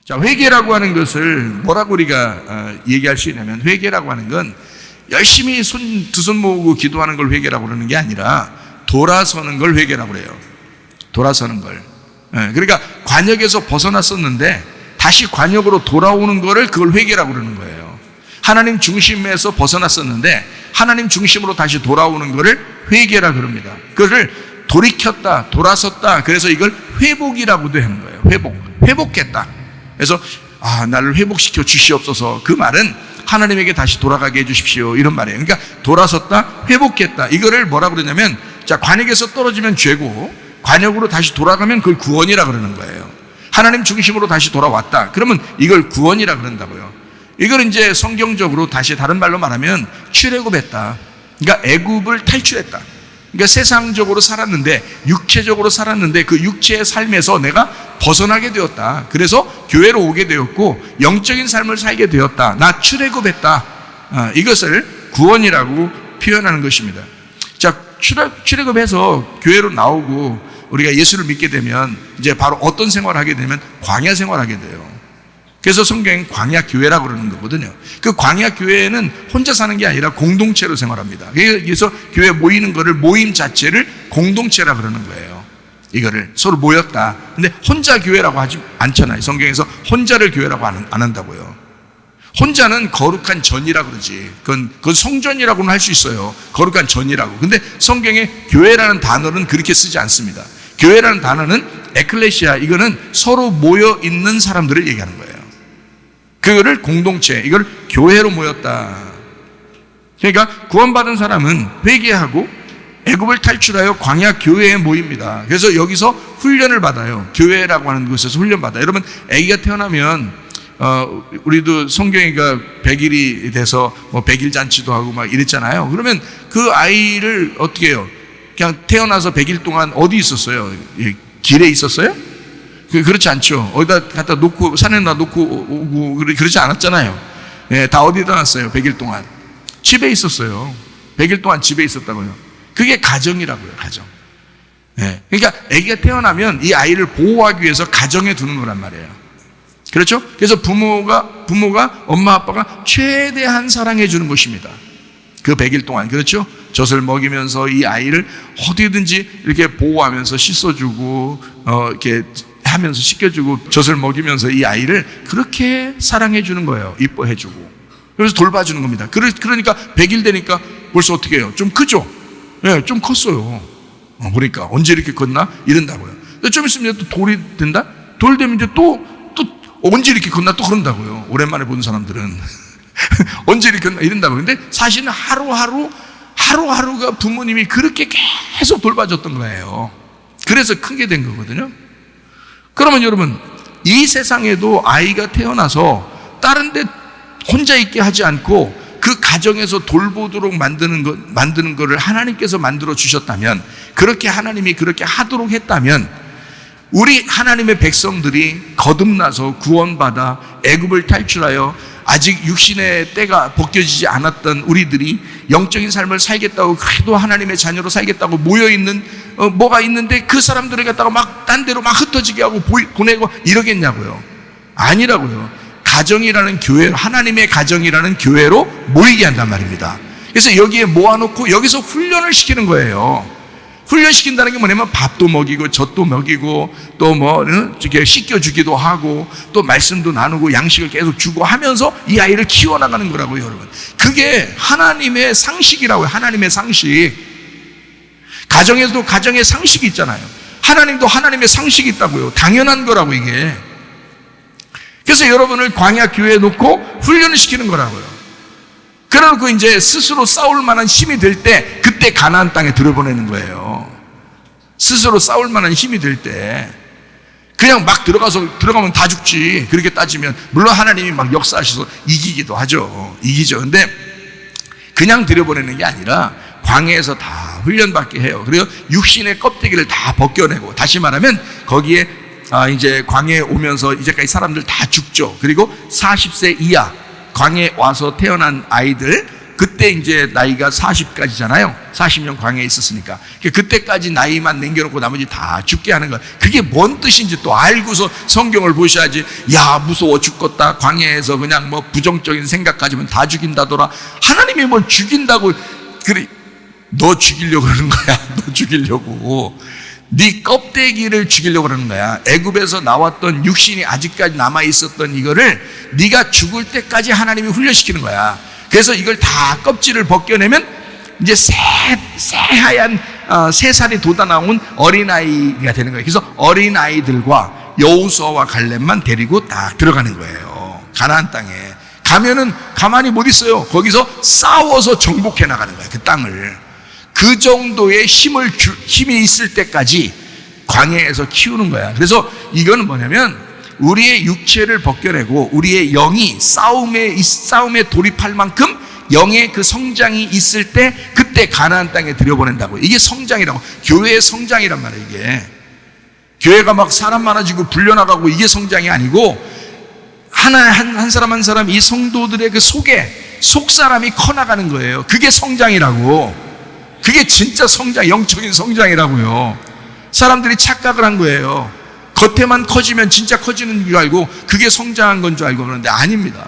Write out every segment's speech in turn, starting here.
자, 회개라고 하는 것을 뭐라고 우리가 얘기할 수 있냐면, 회개라고 하는 건 열심히 두 손 모으고 기도하는 걸 회개라고 그러는 게 아니라 돌아서는 걸 회개라고 그래요. 돌아서는 걸. 그러니까 관역에서 벗어났었는데 다시 관역으로 돌아오는 거를 그걸 회개라고 그러는 거예요. 하나님 중심에서 벗어났었는데 하나님 중심으로 다시 돌아오는 거를 회개라고 그럽니다. 그거를 돌이켰다, 돌아섰다. 그래서 이걸 회복이라고도 하는 거예요. 회복했다. 그래서 나를 회복시켜 주시옵소서. 그 말은 하나님에게 다시 돌아가게 해주십시오, 이런 말이에요. 그러니까 돌아섰다, 회복했다. 이거를 뭐라고 그러냐면, 자, 관역에서 떨어지면 죄고 관역으로 다시 돌아가면 그걸 구원이라 그러는 거예요. 하나님 중심으로 다시 돌아왔다, 그러면 이걸 구원이라 그런다고요. 이걸 이제 성경적으로 다시 다른 말로 말하면 출애굽했다. 그러니까 애굽을 탈출했다. 그러니까 세상적으로 살았는데, 육체적으로 살았는데 그 육체의 삶에서 내가 벗어나게 되었다. 그래서 교회로 오게 되었고 영적인 삶을 살게 되었다. 나 출애굽했다. 이것을 구원이라고 표현하는 것입니다. 자, 출애굽해서 교회로 나오고 우리가 예수를 믿게 되면 이제 바로 어떤 생활을 하게 되면 광야 생활을 하게 돼요. 그래서 성경은 광야 교회라고 그러는 거거든요. 그 광야 교회는 혼자 사는 게 아니라 공동체로 생활합니다. 그래서 교회 모이는 거를, 모임 자체를 공동체라 그러는 거예요. 이거를 서로 모였다. 근데 혼자 교회라고 하지 않잖아요. 성경에서 혼자를 교회라고 안 한다고요. 혼자는 거룩한 전이라고 그러지. 그건 성전이라고는 할 수 있어요. 거룩한 전이라고. 근데 성경에 교회라는 단어는 그렇게 쓰지 않습니다. 교회라는 단어는 에클레시아, 이거는 서로 모여 있는 사람들을 얘기하는 거예요. 그거를 공동체, 이걸 교회로 모였다. 그러니까 구원받은 사람은 회개하고 애굽을 탈출하여 광야 교회에 모입니다. 그래서 여기서 훈련을 받아요. 교회라고 하는 곳에서 훈련 받아요. 여러분, 아기가 태어나면 우리도 성경이가 100일이 돼서 뭐 100일 잔치도 하고 막 이랬잖아요. 그러면 그 아이를 어떻게 해요? 그냥 태어나서 100일 동안 어디 있었어요? 길에 있었어요? 그렇지 않죠. 어디다 갖다 놓고, 산에다 놓고 오고 그러지 않았잖아요. 다 어디다 놨어요? 100일 동안 집에 있었어요. 100일 동안 집에 있었다고요. 그게 가정이라고요. 가정. 그러니까 아기가 태어나면 이 아이를 보호하기 위해서 가정에 두는 거란 말이에요. 그렇죠? 그래서 부모가 엄마 아빠가 최대한 사랑해 주는 것입니다. 그 100일 동안. 그렇죠? 젖을 먹이면서 이 아이를 어디든지 이렇게 보호하면서 씻어주고 이렇게 하면서 씻겨주고 젖을 먹이면서 이 아이를 그렇게 사랑해 주는 거예요. 이뻐해 주고. 그래서 돌봐주는 겁니다. 그러니까 100일 되니까 벌써 어떻게 해요? 좀 크죠? 좀 컸어요. 보니까 언제 이렇게 컸나? 이런다고요. 좀 있으면 또 돌이 된다? 돌 되면 이제 또 언제 이렇게 컸나? 또 그런다고요. 오랜만에 본 사람들은 언제 이렇게 컸나? 이런다고요. 근데 사실은 하루하루가 부모님이 그렇게 계속 돌봐줬던 거예요. 그래서 크게 된 거거든요. 그러면 여러분, 이 세상에도 아이가 태어나서 다른 데 혼자 있게 하지 않고 그 가정에서 돌보도록 만드는 거를 하나님께서 만들어 주셨다면, 그렇게 하나님이 그렇게 하도록 했다면, 우리 하나님의 백성들이 거듭나서 구원받아 애굽을 탈출하여 아직 육신의 때가 벗겨지지 않았던 우리들이 영적인 삶을 살겠다고, 그래도 하나님의 자녀로 살겠다고 모여있는 뭐가 있는데 그 사람들을 갖다가 막 딴 데로 막 흩어지게 하고 보내고 이러겠냐고요. 아니라고요. 가정이라는 교회, 하나님의 가정이라는 교회로 모이게 한단 말입니다. 그래서 여기에 모아놓고 여기서 훈련을 시키는 거예요. 훈련시킨다는 게 뭐냐면 밥도 먹이고 젖도 먹이고 또 뭐 이렇게 씻겨주기도 하고 또 말씀도 나누고 양식을 계속 주고 하면서 이 아이를 키워나가는 거라고요, 여러분. 그게 하나님의 상식이라고요. 하나님의 상식. 가정에도 가정의 상식이 있잖아요. 하나님도 하나님의 상식이 있다고요. 당연한 거라고, 이게. 그래서 여러분을 광야 교회에 놓고 훈련을 시키는 거라고요. 그래놓고 이제 스스로 싸울 만한 힘이 될 때, 그때 가나안 땅에 들어보내는 거예요. 스스로 싸울 만한 힘이 될 때. 그냥 막 들어가면 다 죽지. 그렇게 따지면 물론 하나님이 막 역사하셔서 이기기도 하죠. 이기죠. 근데 그냥 들여보내는 게 아니라 광야에서 다 훈련받게 해요. 그리고 육신의 껍데기를 다 벗겨내고, 다시 말하면 거기에 이제 광야에 오면서 이제까지 사람들 다 죽죠. 그리고 40세 이하 광야에 와서 태어난 아이들 그때 이제 나이가 40까지잖아요. 40년 광야에 있었으니까. 그때까지 나이만 남겨놓고 나머지 다 죽게 하는 거야. 그게 뭔 뜻인지 또 알고서 성경을 보셔야지. 야, 무서워 죽겠다. 광야에서 그냥 뭐 부정적인 생각 가지면 다 죽인다더라. 하나님이 뭘 죽인다고. 그래, 너 죽이려고 그러는 거야. 너 죽이려고. 네 껍데기를 죽이려고 그러는 거야. 애굽에서 나왔던 육신이 아직까지 남아있었던 이거를 네가 죽을 때까지 하나님이 훈련시키는 거야. 그래서 이걸 다 껍질을 벗겨내면 이제 새하얀 3살이 돋아나온 어린아이가 되는 거예요. 그래서 어린아이들과 여호수아와 갈렙만 데리고 딱 들어가는 거예요. 가나안 땅에 가면은 가만히 못 있어요. 거기서 싸워서 정복해 나가는 거예요. 그 땅을. 그 정도의 힘이 있을 때까지 광야에서 키우는 거야. 그래서 이거는 뭐냐면 우리의 육체를 벗겨내고 우리의 영이 싸움에 돌입할 만큼 영의 그 성장이 있을 때 그때 가나안 땅에 들여보낸다고. 이게 성장이라고. 교회의 성장이란 말이에요. 이게 교회가 막 사람 많아지고 불려나가고 이게 성장이 아니고 한 사람 한 사람 이 성도들의 그 속 사람이 커나가는 거예요. 그게 성장이라고. 그게 진짜 성장, 영적인 성장이라고요. 사람들이 착각을 한 거예요. 겉에만 커지면 진짜 커지는 줄 알고 그게 성장한 건 줄 알고 그러는데 아닙니다.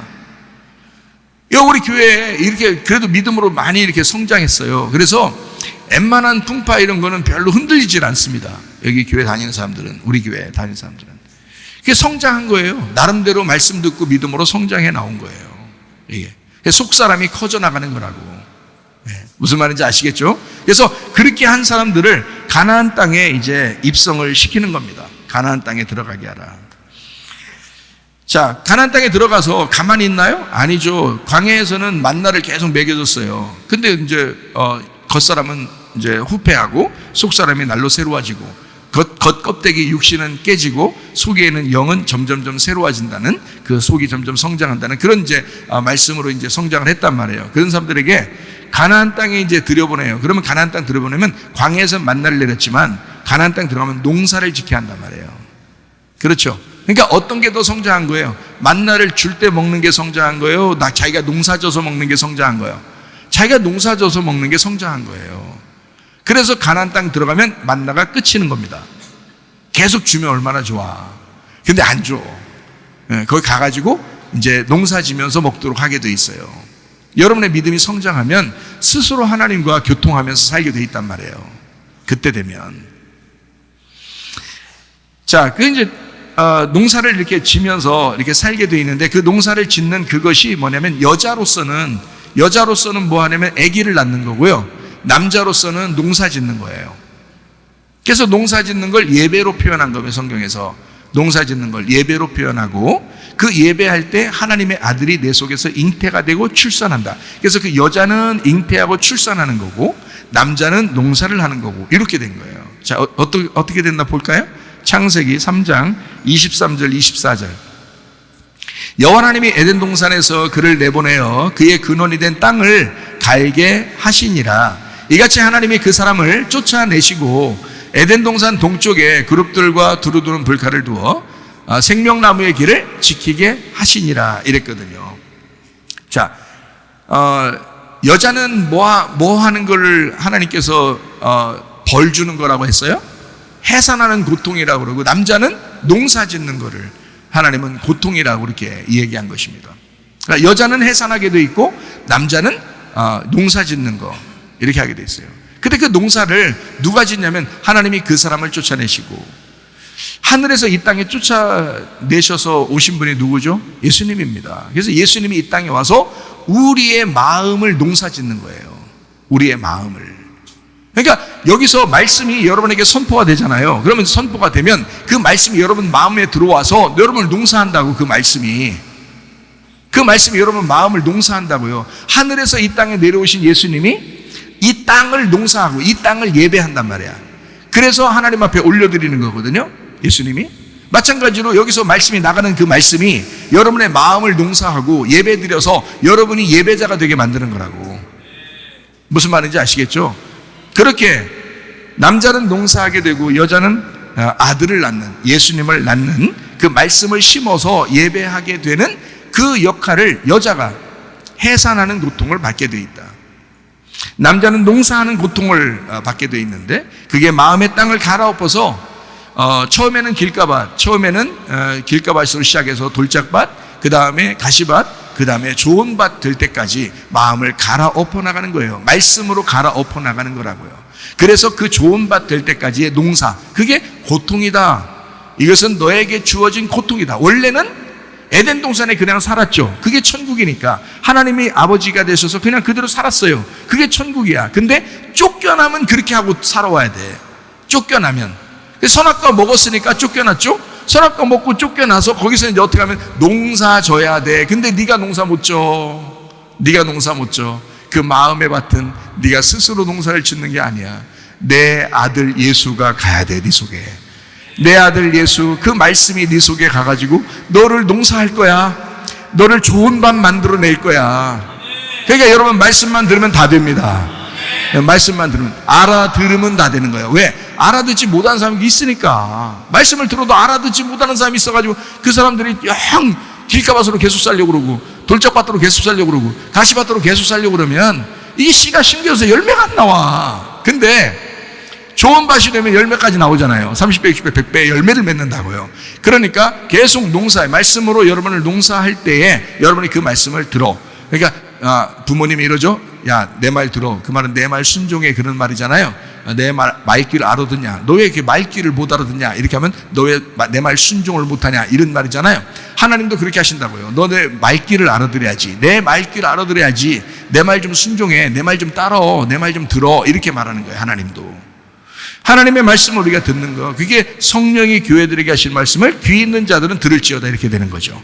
우리 교회에 이렇게 그래도 믿음으로 많이 이렇게 성장했어요. 그래서 웬만한 풍파 이런 거는 별로 흔들리질 않습니다. 여기 교회 다니는 사람들은, 우리 교회 다니는 사람들은 그게 성장한 거예요. 나름대로 말씀 듣고 믿음으로 성장해 나온 거예요. 이게 속 사람이 커져 나가는 거라고. 무슨 말인지 아시겠죠? 그래서 그렇게 한 사람들을 가나안 땅에 이제 입성을 시키는 겁니다. 가나안 땅에 들어가게 하라. 자, 가나안 땅에 들어가서 가만히 있나요? 아니죠. 광야에서는 만나를 계속 먹여줬어요. 근데 이제 겉사람은 이제 후패하고 속사람이 날로 새로워지고 겉 껍데기 육신은 깨지고 속에는 영은 점점점 새로워진다는, 그 속이 점점 성장한다는 그런 이제 말씀으로 이제 성장을 했단 말이에요. 그런 사람들에게 가나안 땅에 이제 들여보내요. 그러면 가나안 땅 들여보내면 광야에서 만나를 내렸지만 가나안 땅 들어가면 농사를 지켜야 한단 말이에요. 그렇죠? 그러니까 어떤 게 더 성장한 거예요? 만나를 줄 때 먹는 게 성장한 거예요? 자기가 농사져서 먹는 게 성장한 거예요? 자기가 농사져서 먹는 게 성장한 거예요. 그래서 가나안 땅 들어가면 만나가 끝이는 겁니다. 계속 주면 얼마나 좋아. 근데 안 줘. 거기 가가지고 이제 농사 지면서 먹도록 하게 돼 있어요. 여러분의 믿음이 성장하면 스스로 하나님과 교통하면서 살게 돼 있단 말이에요. 그때 되면. 자, 그 이제 농사를 이렇게 지면서 이렇게 살게 돼 있는데 그 농사를 짓는 그것이 뭐냐면 여자로서는 뭐 하냐면 아기를 낳는 거고요. 남자로서는 농사 짓는 거예요. 그래서 농사 짓는 걸 예배로 표현한 거예요. 성경에서 농사 짓는 걸 예배로 표현하고 그 예배할 때 하나님의 아들이 내 속에서 잉태가 되고 출산한다. 그래서 그 여자는 잉태하고 출산하는 거고 남자는 농사를 하는 거고 이렇게 된 거예요. 자, 어떻게 됐나 볼까요? 창세기 3장 23절 24절. 여호와 하나님이 에덴 동산에서 그를 내보내어 그의 근원이 된 땅을 갈게 하시니라. 이같이 하나님이 그 사람을 쫓아내시고 에덴 동산 동쪽에 그룹들과 두루두른 불칼을 두어 생명나무의 길을 지키게 하시니라 이랬거든요. 자, 여자는 뭐 하는 걸 하나님께서 벌 주는 거라고 했어요? 해산하는 고통이라고 그러고 남자는 농사 짓는 거를 하나님은 고통이라고 그렇게 얘기한 것입니다. 그러니까 여자는 해산하게 돼 있고 남자는 농사 짓는 거 이렇게 하게 돼 있어요. 근데 그 농사를 누가 짓냐면 하나님이 그 사람을 쫓아내시고 하늘에서 이 땅에 쫓아내셔서 오신 분이 누구죠? 예수님입니다. 그래서 예수님이 이 땅에 와서 우리의 마음을 농사 짓는 거예요. 우리의 마음을. 그러니까 여기서 말씀이 여러분에게 선포가 되잖아요. 그러면 선포가 되면 그 말씀이 여러분 마음에 들어와서 여러분을 농사한다고. 그 말씀이 여러분 마음을 농사한다고요. 하늘에서 이 땅에 내려오신 예수님이 이 땅을 농사하고 이 땅을 예배한단 말이야. 그래서 하나님 앞에 올려드리는 거거든요. 예수님이. 마찬가지로 여기서 말씀이 나가는 그 말씀이 여러분의 마음을 농사하고 예배드려서 여러분이 예배자가 되게 만드는 거라고. 무슨 말인지 아시겠죠? 그렇게 남자는 농사하게 되고 여자는 아들을 낳는, 예수님을 낳는 그 말씀을 심어서 예배하게 되는 그 역할을 여자가 해산하는 고통을 받게 되어 있다. 남자는 농사하는 고통을 받게 되어 있는데 그게 마음의 땅을 갈아엎어서 처음에는 길가밭으로 시작해서 돌짝밭, 그 다음에 가시밭, 그 다음에 좋은 밭 될 때까지 마음을 갈아엎어 나가는 거예요. 말씀으로 갈아엎어 나가는 거라고요. 그래서 그 좋은 밭 될 때까지의 농사, 그게 고통이다. 이것은 너에게 주어진 고통이다. 원래는 에덴 동산에 그냥 살았죠. 그게 천국이니까 하나님이 아버지가 되셔서 그냥 그대로 살았어요. 그게 천국이야. 근데 쫓겨나면 그렇게 하고 살아와야 돼. 쫓겨나면. 선악과 먹었으니까 쫓겨났죠. 선악과 먹고 쫓겨나서 거기서 이제 어떻게 하면 농사 져야 돼. 근데 네가 농사 못 져. 네가 농사 못 져. 그 마음의 밭은 네가 스스로 농사를 짓는 게 아니야. 내 아들 예수가 가야 돼. 네 속에. 내 아들 예수, 그 말씀이 네 속에 가가지고 너를 농사할 거야. 너를 좋은 밭 만들어낼 거야. 그러니까 여러분 말씀만 들으면 다 됩니다. 말씀만 들으면, 알아들으면 다 되는 거예요. 왜? 알아듣지 못하는 사람이 있으니까. 말씀을 들어도 알아듣지 못하는 사람이 있어가지고 그 사람들이 영 길가밭으로 계속 살려고 그러고 돌짝밭으로 계속 살려고 그러고 가시밭으로 계속 살려고 그러면 이게 씨가 심겨서 열매가 안 나와. 근데 좋은 밭이 되면 열매까지 나오잖아요. 30배, 60배, 100배 열매를 맺는다고요. 그러니까 계속 농사에, 말씀으로 여러분을 농사할 때에 여러분이 그 말씀을 들어. 그러니까 부모님이 이러죠. 야, 내 말 들어. 그 말은 내 말 순종해. 그런 말이잖아요. 내 말귀를 알아듣냐. 너 왜 이렇게 말귀를 못 알아듣냐. 이렇게 하면 너 왜 내 말 순종을 못하냐. 이런 말이잖아요. 하나님도 그렇게 하신다고요. 너 내 말귀를 알아들어야지. 내 말귀를 알아들어야지. 내 말 좀 순종해. 내 말 좀 따라. 내 말 좀 들어. 이렇게 말하는 거예요. 하나님도. 하나님의 말씀을 우리가 듣는 거, 그게 성령이 교회들에게 하실 말씀을 귀 있는 자들은 들을지어다, 이렇게 되는 거죠.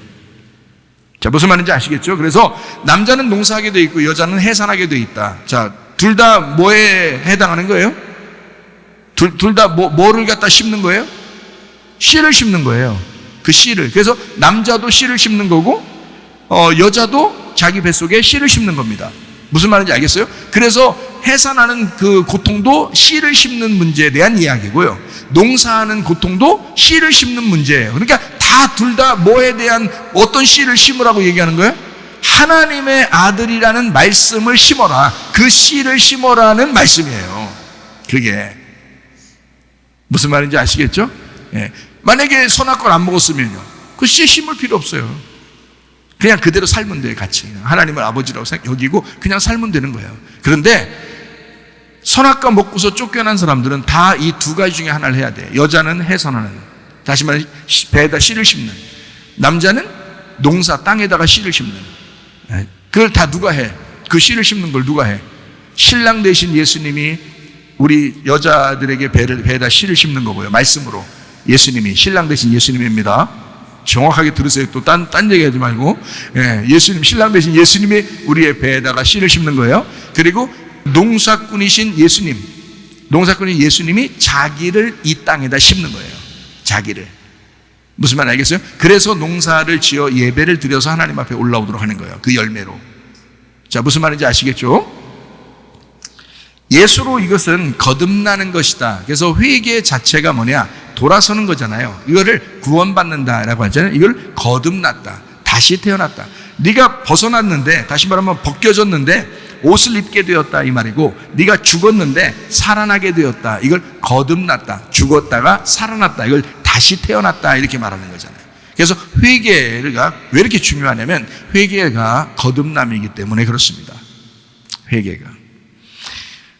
자, 무슨 말인지 아시겠죠? 그래서 남자는 농사하게 되어 있고 여자는 해산하게 되어 있다. 자, 둘 다 뭐에 해당하는 거예요? 둘 다 뭐를 갖다 심는 거예요? 씨를 심는 거예요. 그 씨를. 그래서 남자도 씨를 심는 거고 여자도 자기 뱃속에 씨를 심는 겁니다. 무슨 말인지 알겠어요? 그래서 해산하는 그 고통도 씨를 심는 문제에 대한 이야기고요. 농사하는 고통도 씨를 심는 문제예요. 그러니까 다 둘 다 뭐에 대한 어떤 씨를 심으라고 얘기하는 거예요? 하나님의 아들이라는 말씀을 심어라. 그 씨를 심어라는 말씀이에요. 그게 무슨 말인지 아시겠죠? 예. 만약에 선악과를 안 먹었으면요, 그 씨 심을 필요 없어요. 그냥 그대로 살면 돼요. 같이 하나님을 아버지라고 여기고 그냥 살면 되는 거예요. 그런데 선악과 먹고서 쫓겨난 사람들은 다 이 두 가지 중에 하나를 해야 돼요. 여자는 해산하는, 다시 말해 배에다 씨를 심는, 남자는 농사 땅에다가 씨를 심는. 그걸 다 누가 해? 그 씨를 심는 걸 누가 해? 신랑 되신 예수님이 우리 여자들에게 배에다 씨를 심는 거고요. 말씀으로. 예수님이, 신랑 되신 예수님입니다. 정확하게 들으세요. 또 딴 얘기하지 말고. 예수님, 신랑 되신 예수님이 우리의 배에다가 씨를 심는 거예요. 그리고 농사꾼이신 예수님, 농사꾼인 예수님이 자기를 이 땅에다 심는 거예요. 자기를. 무슨 말 알겠어요? 그래서 농사를 지어 예배를 드려서 하나님 앞에 올라오도록 하는 거예요. 그 열매로. 자, 무슨 말인지 아시겠죠? 예수로 이것은 거듭나는 것이다. 그래서 회개 자체가 뭐냐? 돌아서는 거잖아요. 이거를 구원받는다라고 하잖아요. 이걸 거듭났다. 다시 태어났다. 네가 벗어났는데, 다시 말하면 벗겨졌는데 옷을 입게 되었다, 이 말이고, 네가 죽었는데 살아나게 되었다. 이걸 거듭났다. 죽었다가 살아났다. 이걸 다시 태어났다, 이렇게 말하는 거잖아요. 그래서 회개가 왜 이렇게 중요하냐면 회개가 거듭남이기 때문에 그렇습니다. 회개가.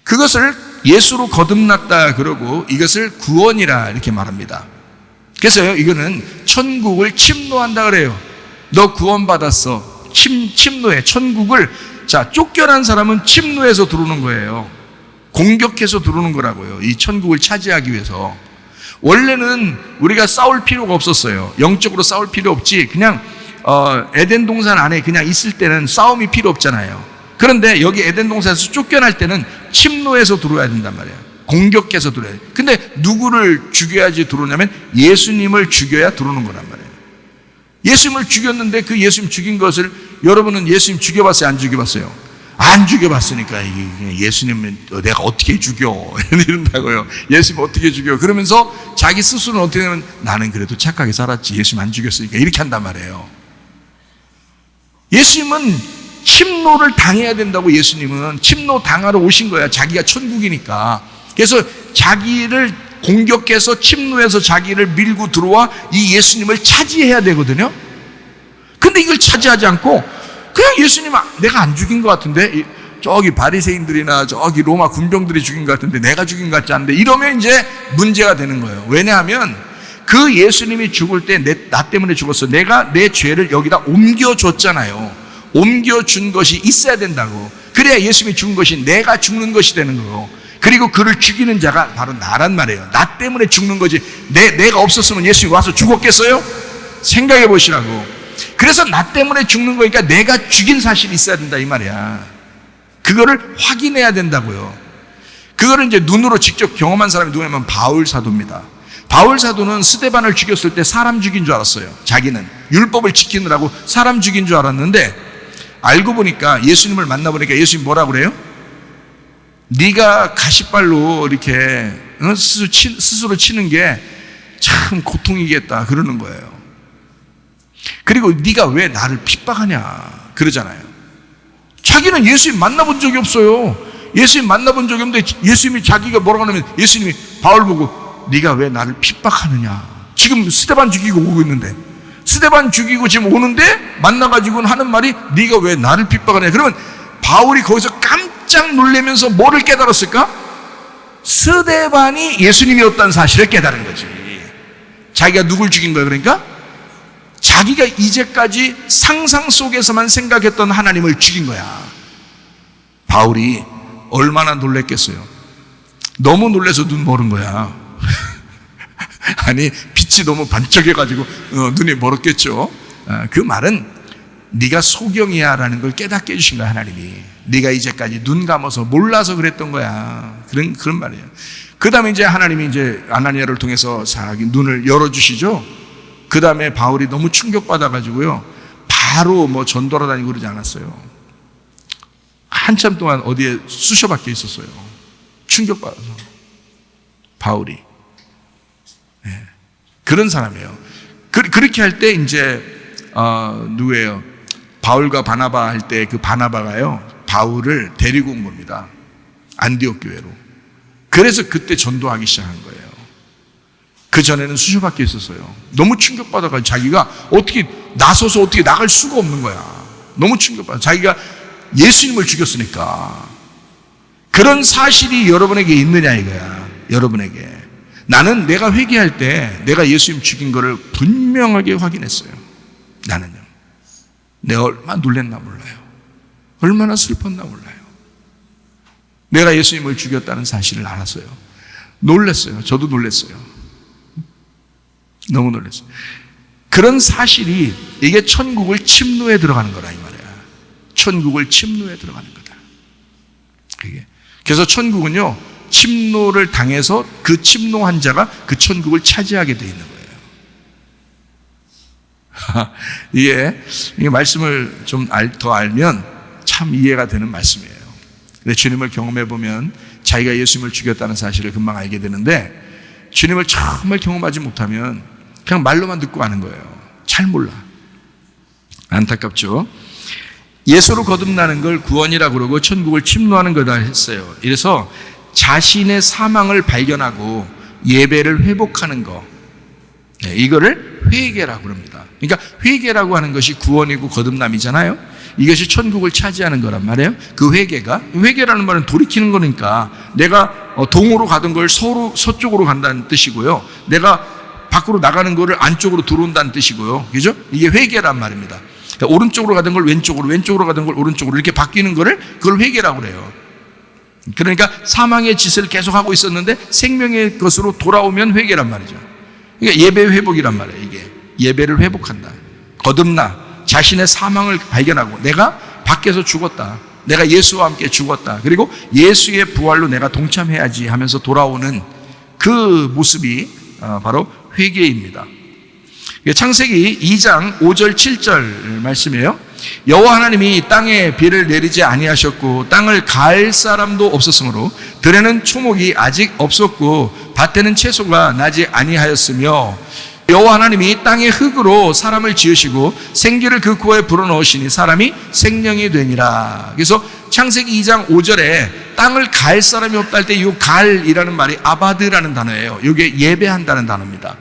그것을 예수로 거듭났다 그러고 이것을 구원이라 이렇게 말합니다. 그래서요, 이거는 천국을 침노한다 그래요. 너 구원받았어. 침노해. 천국을, 자, 쫓겨난 사람은 침노해서 들어오는 거예요. 공격해서 들어오는 거라고요. 이 천국을 차지하기 위해서. 원래는 우리가 싸울 필요가 없었어요. 영적으로 싸울 필요 없지. 그냥 에덴 동산 안에 그냥 있을 때는 싸움이 필요 없잖아요. 그런데 여기 에덴 동산에서 쫓겨날 때는 침노해서 들어와야 된단 말이에요. 공격해서 들어와야 돼요. 근데 누구를 죽여야지 들어오냐면 예수님을 죽여야 들어오는 거란 말이에요. 예수님을 죽였는데 그 예수님 죽인 것을, 여러분은 예수님 죽여봤어요? 안 죽여봤어요? 안 죽여봤으니까 예수님은 내가 어떻게 죽여 이런다고요. 예수님 어떻게 죽여? 그러면서 자기 스스로는 어떻게 하면 나는 그래도 착하게 살았지, 예수님 안 죽였으니까, 이렇게 한단 말이에요. 예수님은 침노를 당해야 된다고. 예수님은 침노 당하러 오신 거야. 자기가 천국이니까. 그래서 자기를 공격해서 침노해서 자기를 밀고 들어와 이 예수님을 차지해야 되거든요. 근데 이걸 차지하지 않고 그냥 예수님 내가 안 죽인 것 같은데, 저기 바리새인들이나 저기 로마 군병들이 죽인 것 같은데 내가 죽인 것 같지 않은데, 이러면 이제 문제가 되는 거예요. 왜냐하면 그 예수님이 죽을 때 나 때문에 죽었어. 내가 내 죄를 여기다 옮겨줬잖아요. 옮겨준 것이 있어야 된다고. 그래야 예수님이 죽은 것이 내가 죽는 것이 되는 거고, 그리고 그를 죽이는 자가 바로 나란 말이에요. 나 때문에 죽는 거지. 내가 없었으면 예수님이 와서 죽었겠어요? 생각해 보시라고. 그래서 나 때문에 죽는 거니까 내가 죽인 사실이 있어야 된다 이 말이야. 그거를 확인해야 된다고요. 그거를 이제 눈으로 직접 경험한 사람이 누구냐면 바울 사도입니다. 바울 사도는 스데반을 죽였을 때 사람 죽인 줄 알았어요. 자기는 율법을 지키느라고 사람 죽인 줄 알았는데, 알고 보니까 예수님을 만나보니까 예수님 뭐라고 그래요? 네가 가시발로 이렇게 스스로 치는 게 참 고통이겠다 그러는 거예요. 그리고 네가 왜 나를 핍박하냐 그러잖아요. 자기는 예수님 만나본 적이 없어요. 예수님 만나본 적이 없는데 예수님이 자기가 뭐라고 하냐면, 예수님이 바울 보고 네가 왜 나를 핍박하느냐. 지금 스데반 죽이고 오고 있는데, 스데반 죽이고 지금 오는데 만나가지고는 하는 말이 네가 왜 나를 핍박하느냐. 그러면 바울이 거기서 깜짝 놀라면서 뭐를 깨달았을까? 스데반이 예수님이었다는 사실을 깨달은 거지. 자기가 누굴 죽인 거야? 그러니까 자기가 이제까지 상상 속에서만 생각했던 하나님을 죽인 거야. 바울이 얼마나 놀랬겠어요. 너무 놀라서 눈 멀은 거야. 아니 빛이 너무 반짝여가지고 눈이 멀었겠죠. 그 말은 네가 소경이야 라는 걸 깨닫게 해주신 거야 하나님이. 네가 이제까지 눈 감아서 몰라서 그랬던 거야. 그런 말이에요. 그 다음에 이제 하나님이 이제 아나니아를 통해서 자기 눈을 열어주시죠. 그 다음에 바울이 너무 충격받아가지고요, 바로 뭐 전도하러 다니고 그러지 않았어요. 한참 동안 어디에 쑤셔 박혀 있었어요. 충격받아서. 바울이. 네. 그런 사람이에요. 그렇게 할 때 이제 누구예요? 바울과 바나바 할 때 그 바나바가요, 바울을 데리고 온 겁니다. 안디옥 교회로. 그래서 그때 전도하기 시작한 거예요. 그 전에는 쑤셔 박혀 있었어요. 너무 충격받아가지고 자기가 어떻게 나서서 어떻게 나갈 수가 없는 거야. 너무 충격받아. 자기가 예수님을 죽였으니까. 그런 사실이 여러분에게 있느냐 이거야. 여러분에게. 나는 내가 회개할 때 내가 예수님 죽인 거를 분명하게 확인했어요. 나는요. 내가 얼마나 놀랬나 몰라요. 얼마나 슬펐나 몰라요. 내가 예수님을 죽였다는 사실을 알았어요. 놀랐어요. 저도 놀랐어요. 너무 놀랐어요. 그런 사실이, 이게 천국을 침노에 들어가는 거라 이 말이야. 천국을 침노에 들어가는 거다. 그게. 그래서 천국은요, 침노를 당해서 그 침노한 자가 그 천국을 차지하게 돼 있는 거예요. 이게 말씀을 좀 더 알면 참 이해가 되는 말씀이에요. 근데 주님을 경험해 보면 자기가 예수님을 죽였다는 사실을 금방 알게 되는데, 주님을 정말 경험하지 못하면 그냥 말로만 듣고 가는 거예요. 잘 몰라. 안타깝죠. 예수로 거듭나는 걸 구원이라고 그러고 천국을 침노하는 거다 했어요. 이래서 자신의 사망을 발견하고 예배를 회복하는 거, 이거를 회개라고 합니다. 그러니까 회개라고 하는 것이 구원이고 거듭남이잖아요. 이것이 천국을 차지하는 거란 말이에요. 그 회개라는 말은 돌이키는 거니까, 내가 동으로 가던 걸 서쪽으로 간다는 뜻이고요, 내가 밖으로 나가는 거를 안쪽으로 들어온다는 뜻이고요. 그죠? 이게 회개란 말입니다. 그러니까 오른쪽으로 가던 걸 왼쪽으로 가던 걸 오른쪽으로 이렇게 바뀌는 거를, 그걸 회개라고 그래요. 그러니까 사망의 짓을 계속하고 있었는데 생명의 것으로 돌아오면 회개란 말이죠. 그러니까 예배 회복이란 말이에요. 이게 예배를 회복한다. 거듭나 자신의 사망을 발견하고, 내가 밖에서 죽었다, 내가 예수와 함께 죽었다, 그리고 예수의 부활로 내가 동참해야지 하면서 돌아오는 그 모습이 바로 회개입니다. 창세기 2장 5절 7절 말씀이에요. 여호와 하나님이 땅에 비를 내리지 아니하셨고 땅을 갈 사람도 없었으므로 들에는 초목이 아직 없었고 밭에는 채소가 나지 아니하였으며, 여호와 하나님이 땅의 흙으로 사람을 지으시고 생기를 그 코에 불어넣으시니 사람이 생명이 되니라. 그래서 창세기 2장 5절에 땅을 갈 사람이 없다 할 때 이 갈이라는 말이 아바드라는 단어예요. 이게 예배한다는 단어입니다.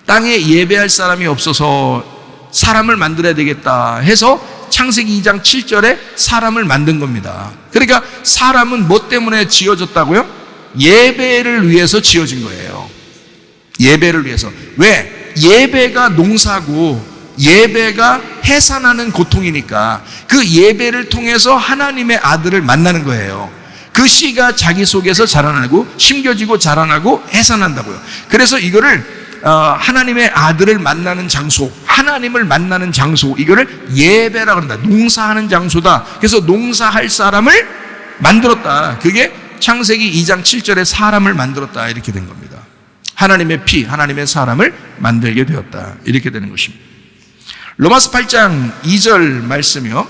땅에 예배할 사람이 없어서 사람을 만들어야 되겠다 해서 창세기 2장 7절에 사람을 만든 겁니다. 그러니까 사람은 뭐 때문에 지어졌다고요? 예배를 위해서 지어진 거예요. 예배를 위해서. 왜? 예배가 농사고 예배가 해산하는 고통이니까 그 예배를 통해서 하나님의 아들을 만나는 거예요. 그 씨가 자기 속에서 자라나고 심겨지고 자라나고 해산한다고요. 그래서 이거를 하나님의 아들을 만나는 장소, 하나님을 만나는 장소, 이거를 예배라고 한다. 농사하는 장소다. 그래서 농사할 사람을 만들었다. 그게 창세기 2장 7절에 사람을 만들었다. 이렇게 된 겁니다. 하나님의 피, 하나님의 사람을 만들게 되었다. 이렇게 되는 것입니다. 로마서 8장 2절 말씀이요.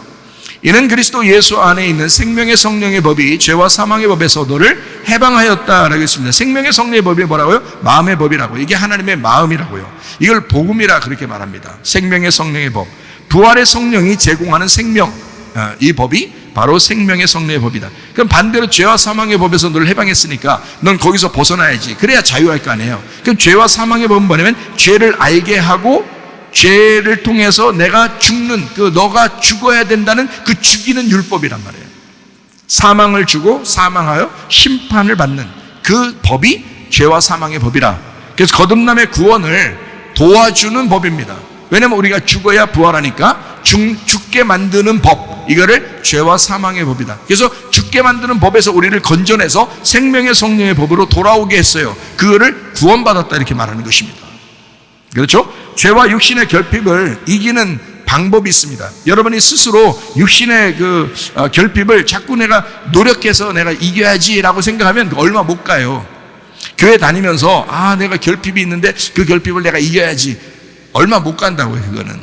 이는 그리스도 예수 안에 있는 생명의 성령의 법이 죄와 사망의 법에서 너를 해방하였다라고 했습니다. 생명의 성령의 법이 뭐라고요? 마음의 법이라고. 이게 하나님의 마음이라고요. 이걸 복음이라 그렇게 말합니다. 생명의 성령의 법. 부활의 성령이 제공하는 생명, 이 법이 바로 생명의 성령의 법이다. 그럼 반대로 죄와 사망의 법에서 너를 해방했으니까 넌 거기서 벗어나야지. 그래야 자유할 거 아니에요. 그럼 죄와 사망의 법은 뭐냐면 죄를 알게 하고 죄를 통해서 내가 죽는, 너가 죽어야 된다는 그 죽이는 율법이란 말이에요. 사망을 주고 사망하여 심판을 받는 그 법이 죄와 사망의 법이라. 그래서 거듭남의 구원을 도와주는 법입니다. 왜냐면 우리가 죽어야 부활하니까 죽게 만드는 법, 이거를 죄와 사망의 법이다. 그래서 죽게 만드는 법에서 우리를 건져내서 생명의 성령의 법으로 돌아오게 했어요. 그거를 구원받았다 이렇게 말하는 것입니다. 그렇죠? 죄와 육신의 결핍을 이기는 방법이 있습니다. 여러분이 스스로 육신의 결핍을 자꾸 내가 노력해서 내가 이겨야지라고 생각하면 얼마 못 가요. 교회 다니면서 내가 결핍이 있는데 그 결핍을 내가 이겨야지, 얼마 못 간다고요. 그거는.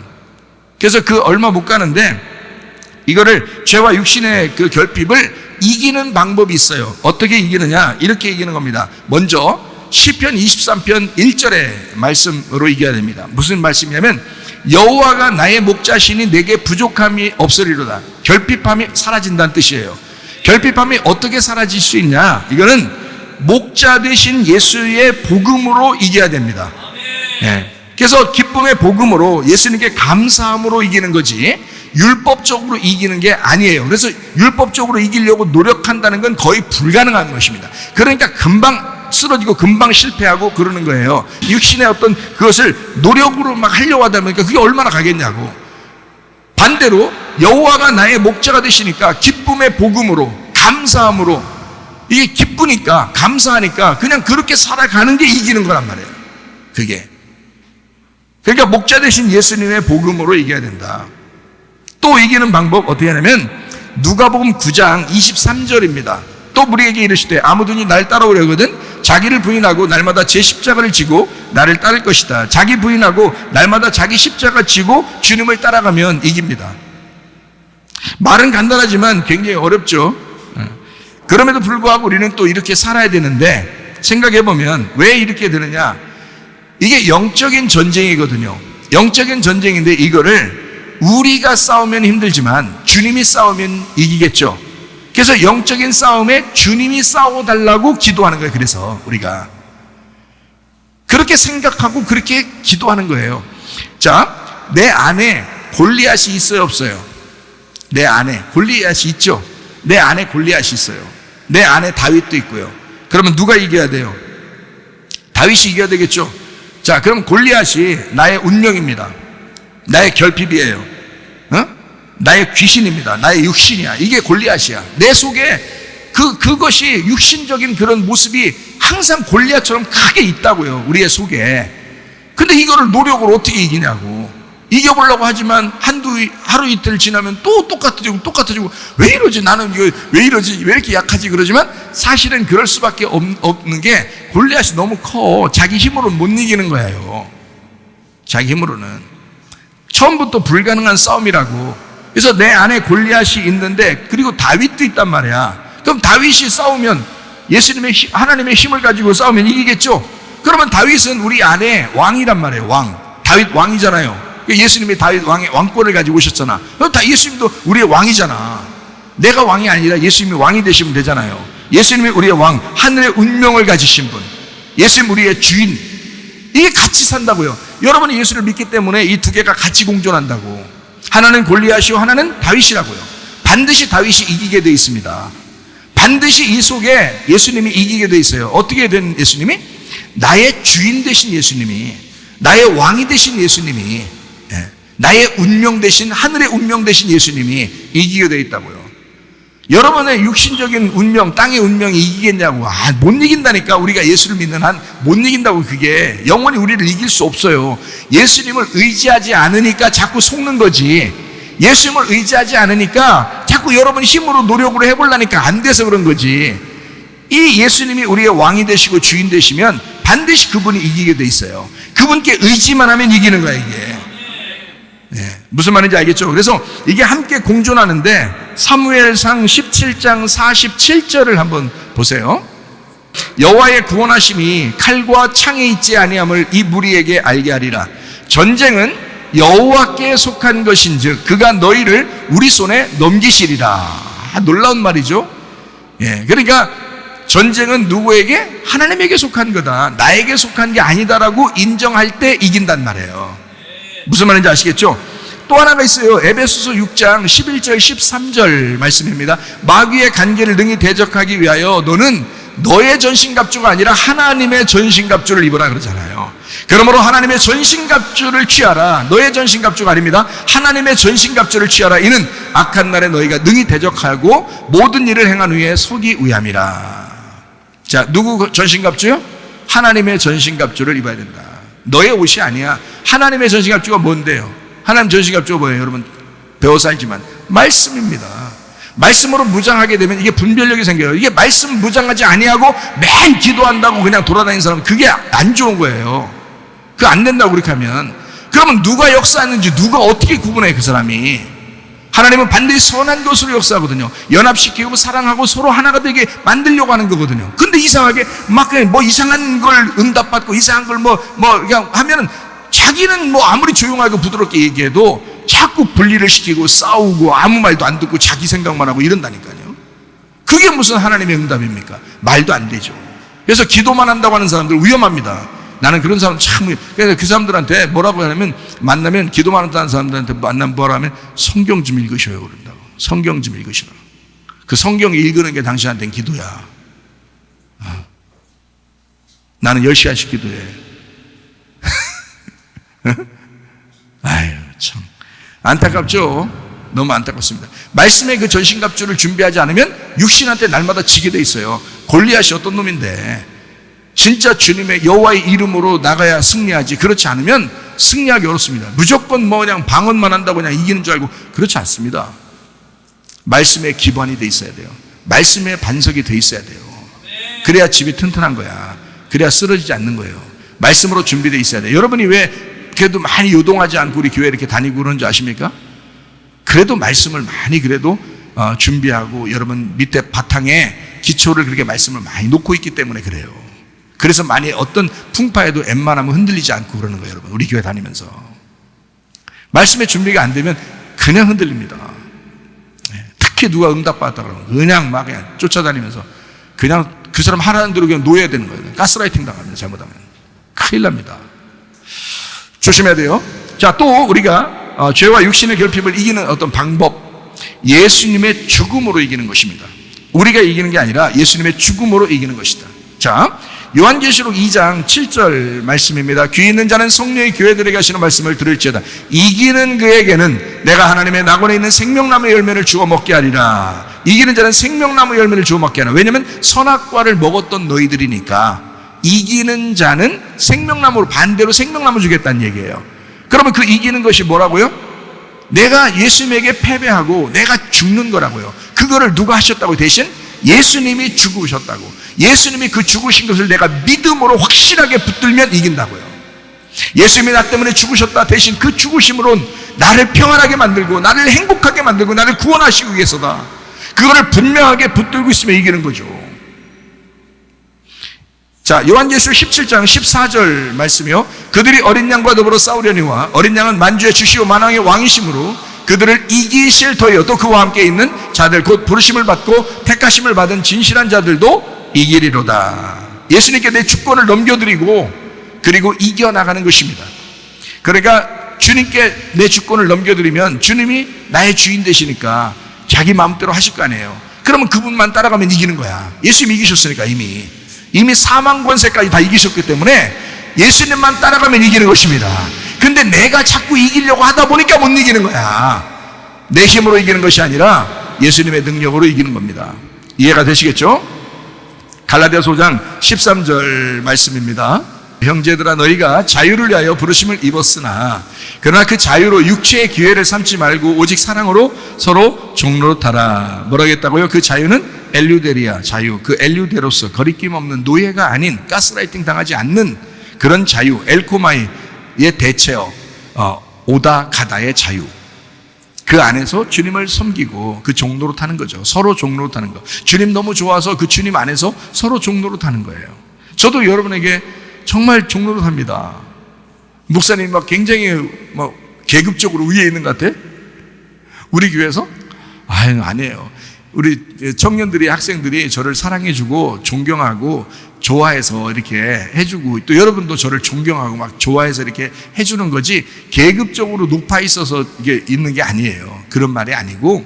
그래서 그 얼마 못 가는데 이거를 죄와 육신의 그 결핍을 이기는 방법이 있어요. 어떻게 이기느냐? 이렇게 이기는 겁니다. 먼저 시편 23편 1절의 말씀으로 이겨야 됩니다. 무슨 말씀이냐면 여호와가 나의 목자시니 내게 부족함이 없으리로다. 결핍함이 사라진다는 뜻이에요. 결핍함이 어떻게 사라질 수 있냐? 이거는 목자 되신 예수의 복음으로 이겨야 됩니다. 네. 그래서 기쁨의 복음으로 예수님께 감사함으로 이기는 거지 율법적으로 이기는 게 아니에요. 그래서 율법적으로 이기려고 노력한다는 건 거의 불가능한 것입니다. 그러니까 금방 쓰러지고 금방 실패하고 그러는 거예요. 육신의 어떤 그것을 노력으로 막 하려고 하다 보니까 그게 얼마나 가겠냐고. 반대로 여호와가 나의 목자가 되시니까 기쁨의 복음으로 감사함으로, 이게 기쁘니까 감사하니까 그냥 그렇게 살아가는 게 이기는 거란 말이에요. 그게. 그러니까 목자 되신 예수님의 복음으로 이겨야 된다. 또 이기는 방법 어떻게 하냐면 누가복음 9장 23절입니다. 또 우리에게 이르시되 아무든지 날 따라오려거든 자기를 부인하고 날마다 제 십자가를 지고 나를 따를 것이다. 자기 부인하고 날마다 자기 십자가 지고 주님을 따라가면 이깁니다. 말은 간단하지만 굉장히 어렵죠. 그럼에도 불구하고 우리는 또 이렇게 살아야 되는데 생각해보면 왜 이렇게 되느냐? 이게 영적인 전쟁이거든요. 영적인 전쟁인데 이거를 우리가 싸우면 힘들지만 주님이 싸우면 이기겠죠. 그래서 영적인 싸움에 주님이 싸워달라고 기도하는 거예요. 그래서 우리가 그렇게 생각하고 그렇게 기도하는 거예요. 자, 내 안에 골리앗이 있어요, 없어요? 내 안에 골리앗이 있죠. 내 안에 골리앗이 있어요. 내 안에 다윗도 있고요. 그러면 누가 이겨야 돼요? 다윗이 이겨야 되겠죠. 자, 그럼 골리앗이 나의 운명입니다. 나의 결핍이에요. 나의 귀신입니다. 나의 육신이야. 이게 골리앗이야. 내 속에 그것이 육신적인 그런 모습이 항상 골리앗처럼 크게 있다고요. 우리의 속에. 근데 이거를 노력으로 어떻게 이기냐고. 이겨보려고 하지만 하루 이틀 지나면 또 똑같아지고 왜 이러지? 나는 이거 왜 이러지? 왜 이렇게 약하지? 그러지만 사실은 그럴 수밖에 없는 게 골리앗이 너무 커. 자기 힘으로는 못 이기는 거예요. 자기 힘으로는. 처음부터 불가능한 싸움이라고. 그래서 내 안에 골리앗이 있는데 그리고 다윗도 있단 말이야. 그럼 다윗이 싸우면 예수님의 하나님의 힘을 가지고 싸우면 이기겠죠. 그러면 다윗은 우리 안에 왕이란 말이에요. 왕. 다윗 왕이잖아요. 예수님이 다윗 왕의 왕권을 가지고 오셨잖아. 그럼 다 예수님도 우리의 왕이잖아. 내가 왕이 아니라 예수님이 왕이 되시면 되잖아요. 예수님이 우리의 왕, 하늘의 운명을 가지신 분, 예수님 우리의 주인, 이게 같이 산다고요. 여러분이 예수를 믿기 때문에 이 두 개가 같이 공존한다고. 하나는 골리앗이요, 하나는 다윗이라고요. 반드시 다윗이 이기게 돼 있습니다. 반드시 이 속에 예수님이 이기게 돼 있어요. 어떻게 된 예수님이? 나의 주인 되신 예수님이, 나의 왕이 되신 예수님이, 나의 운명 되신, 하늘의 운명 되신 예수님이 이기게 돼 있다고요. 여러분의 육신적인 운명, 땅의 운명이 이기겠냐고. 못 이긴다니까. 우리가 예수를 믿는 한 못 이긴다고. 그게 영원히 우리를 이길 수 없어요. 예수님을 의지하지 않으니까 자꾸 속는 거지. 예수님을 의지하지 않으니까 자꾸 여러분 힘으로 노력을 해보려니까 안 돼서 그런 거지. 이 예수님이 우리의 왕이 되시고 주인 되시면 반드시 그분이 이기게 돼 있어요. 그분께 의지만 하면 이기는 거야, 이게. 무슨 말인지 알겠죠? 그래서 이게 함께 공존하는데 사무엘상 17장 47절을 한번 보세요. 여호와의 구원하심이 칼과 창에 있지 아니함을 이 무리에게 알게 하리라. 전쟁은 여호와께 속한 것인즉 그가 너희를 우리 손에 넘기시리라. 놀라운 말이죠. 그러니까 전쟁은 누구에게? 하나님에게 속한 거다. 나에게 속한 게 아니다라고 인정할 때 이긴단 말이에요. 무슨 말인지 아시겠죠? 또 하나가 있어요. 에베소서 6장 11절 13절 말씀입니다. 마귀의 간계를 능히 대적하기 위하여 너는 너의 전신갑주가 아니라 하나님의 전신갑주를 입어라 그러잖아요. 그러므로 하나님의 전신갑주를 취하라. 너의 전신갑주가 아닙니다. 하나님의 전신갑주를 취하라. 이는 악한 날에 너희가 능히 대적하고 모든 일을 행한 후에 서기 위함이라. 자, 누구 전신갑주요? 하나님의 전신갑주를 입어야 된다. 너의 옷이 아니야. 하나님의 전신갑주가 뭔데요? 하나님 전신갑주가 뭐예요? 여러분 배워서 알지만 말씀입니다. 말씀으로 무장하게 되면 이게 분별력이 생겨요. 이게 말씀 무장하지 아니하고 맨 기도한다고 그냥 돌아다니는 사람은 그게 안 좋은 거예요. 그거 안 된다고 그렇게 하면. 그러면 누가 역사하는지 누가 어떻게 구분해, 그 사람이? 하나님은 반드시 선한 것으로 역사하거든요. 연합시키고 사랑하고 서로 하나가 되게 만들려고 하는 거거든요. 근데 이상하게 막 뭐 이상한 걸 응답받고 이상한 걸 뭐 그냥 하면은 자기는 뭐 아무리 조용하고 부드럽게 얘기해도 자꾸 분리를 시키고 싸우고 아무 말도 안 듣고 자기 생각만 하고 이런다니까요. 그게 무슨 하나님의 응답입니까? 말도 안 되죠. 그래서 기도만 한다고 하는 사람들 위험합니다. 나는 그런 사람 참, 그래서 그 사람들한테 뭐라고 하냐면, 만나면 기도만 한다는 사람들한테 만나면 뭐라 하면 성경 좀 읽으셔요 그런다고. 성경 좀 읽으시라. 그 성경 읽는 게 당신한테는 기도야. 나는 10시간씩 기도해. 아유 참 안타깝죠. 너무 안타깝습니다. 말씀의 그 전신갑주를 준비하지 않으면 육신한테 날마다 지게 돼 있어요. 골리앗이 어떤 놈인데 진짜 주님의 여호와의 이름으로 나가야 승리하지. 그렇지 않으면 승리하기 어렵습니다. 무조건 뭐 그냥 방언만 한다고 그냥 이기는 줄 알고 그렇지 않습니다. 말씀에 기반이 돼 있어야 돼요. 말씀에 반석이 돼 있어야 돼요. 그래야 집이 튼튼한 거야. 그래야 쓰러지지 않는 거예요. 말씀으로 준비되어 있어야 돼요. 여러분이 왜 그래도 많이 요동하지 않고 우리 교회 이렇게 다니고 그런 줄 아십니까? 그래도 말씀을 많이 그래도 준비하고 여러분 밑에 바탕에 기초를 그렇게 말씀을 많이 놓고 있기 때문에 그래요. 그래서 많이 어떤 풍파에도 웬만하면 흔들리지 않고 그러는 거예요. 여러분 우리 교회 다니면서 말씀의 준비가 안 되면 그냥 흔들립니다. 특히 누가 응답받았다 그러면 그냥 막 그냥 쫓아다니면서 그냥 그 사람 하라는 대로 그냥 놓여야 되는 거예요. 가스라이팅 당합니다. 잘못하면 큰일 납니다. 조심해야 돼요. 자, 또 우리가 죄와 육신의 결핍을 이기는 어떤 방법, 예수님의 죽음으로 이기는 것입니다. 우리가 이기는 게 아니라 예수님의 죽음으로 이기는 것이다. 자, 요한계시록 2장 7절 말씀입니다. 귀 있는 자는 성령의 교회들에게 하시는 말씀을 들을지어다. 이기는 그에게는 내가 하나님의 낙원에 있는 생명나무 열매를 주어 먹게 하리라. 이기는 자는 생명나무 열매를 주어 먹게 하리라. 왜냐하면 선악과를 먹었던 너희들이니까. 이기는 자는 생명나무로, 반대로 생명나무 주겠다는 얘기예요. 그러면 그 이기는 것이 뭐라고요? 내가 예수님에게 패배하고 내가 죽는 거라고요. 그거를 누가 하셨다고? 대신 예수님이 죽으셨다고. 예수님이 그 죽으신 것을 내가 믿음으로 확실하게 붙들면 이긴다고요. 예수님이 나 때문에 죽으셨다. 대신 그 죽으심으로 나를 평안하게 만들고 나를 행복하게 만들고 나를 구원하시기 위해서다. 그거를 분명하게 붙들고 있으면 이기는 거죠. 자, 요한계시록 17장 14절 말씀이요. 그들이 어린 양과 더불어 싸우려니와 어린 양은 만주의 주시오 만왕의 왕이심으로 그들을 이기실 터이요. 또 그와 함께 있는 자들 곧 부르심을 받고 택하심을 받은 진실한 자들도 이기리로다. 예수님께 내 주권을 넘겨드리고 그리고 이겨나가는 것입니다. 그러니까 주님께 내 주권을 넘겨드리면 주님이 나의 주인 되시니까 자기 마음대로 하실 거 아니에요. 그러면 그분만 따라가면 이기는 거야. 예수님이 이기셨으니까 이미 사망 권세까지 다 이기셨기 때문에 예수님만 따라가면 이기는 것입니다. 근데 내가 자꾸 이기려고 하다 보니까 못 이기는 거야. 내 힘으로 이기는 것이 아니라 예수님의 능력으로 이기는 겁니다. 이해가 되시겠죠? 갈라디아서 5장 13절 말씀입니다. 형제들아 너희가 자유를 위하여 부르심을 입었으나 그러나 그 자유로 육체의 기회를 삼지 말고 오직 사랑으로 서로 종노릇하라. 뭐라겠다고요? 그 자유는 엘류데리아 자유, 그 엘류데로서 거리낌 없는 노예가 아닌 가스라이팅 당하지 않는 그런 자유, 엘코마이의 대체어 오다 가다의 자유. 그 안에서 주님을 섬기고 그 종노릇하는 거죠. 서로 종노릇하는 거. 주님 너무 좋아서 그 주님 안에서 서로 종노릇하는 거예요. 저도 여러분에게 정말 종노릇합니다. 목사님 막 굉장히 계급적으로 위에 있는 것 같아? 우리 교회에서? 아니에요. 우리 청년들이 학생들이 저를 사랑해주고 존경하고 좋아해서 이렇게 해주고 또 여러분도 저를 존경하고 막 좋아해서 이렇게 해주는 거지 계급적으로 높아 있어서 이게 있는 게 아니에요. 그런 말이 아니고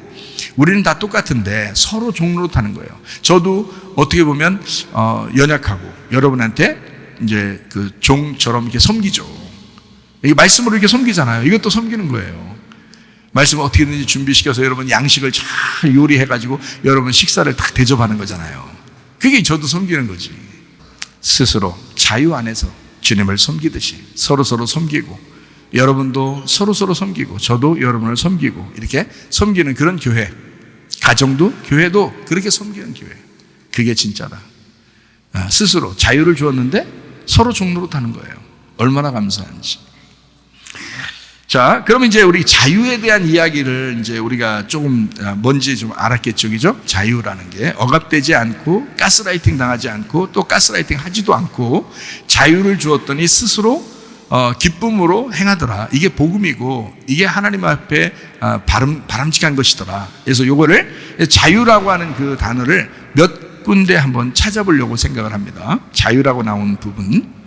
우리는 다 똑같은데 서로 종노릇하는 거예요. 저도 어떻게 보면 연약하고 여러분한테 이제 그 종처럼 이렇게 섬기죠. 이게 말씀으로 이렇게 섬기잖아요. 이것도 섬기는 거예요. 말씀을 어떻게든지 준비시켜서 여러분 양식을 잘 요리해가지고 여러분 식사를 딱 대접하는 거잖아요. 그게 저도 섬기는 거지. 스스로 자유 안에서 주님을 섬기듯이 서로서로 섬기고 여러분도 서로서로 섬기고 저도 여러분을 섬기고 이렇게 섬기는 그런 교회, 가정도 교회도 그렇게 섬기는 교회. 그게 진짜다. 스스로 자유를 주었는데 서로 종노릇하는 거예요. 얼마나 감사한지. 자, 그러면 이제 우리 자유에 대한 이야기를 이제 우리가 조금 뭔지 좀 알았겠죠, 그죠? 자유라는 게 억압되지 않고 가스라이팅 당하지 않고 또 가스라이팅 하지도 않고 자유를 주었더니 스스로 기쁨으로 행하더라. 이게 복음이고 이게 하나님 앞에 바람직한 것이더라. 그래서 요거를 자유라고 하는 그 단어를 몇 군데 한번 찾아보려고 생각을 합니다. 자유라고 나온 부분.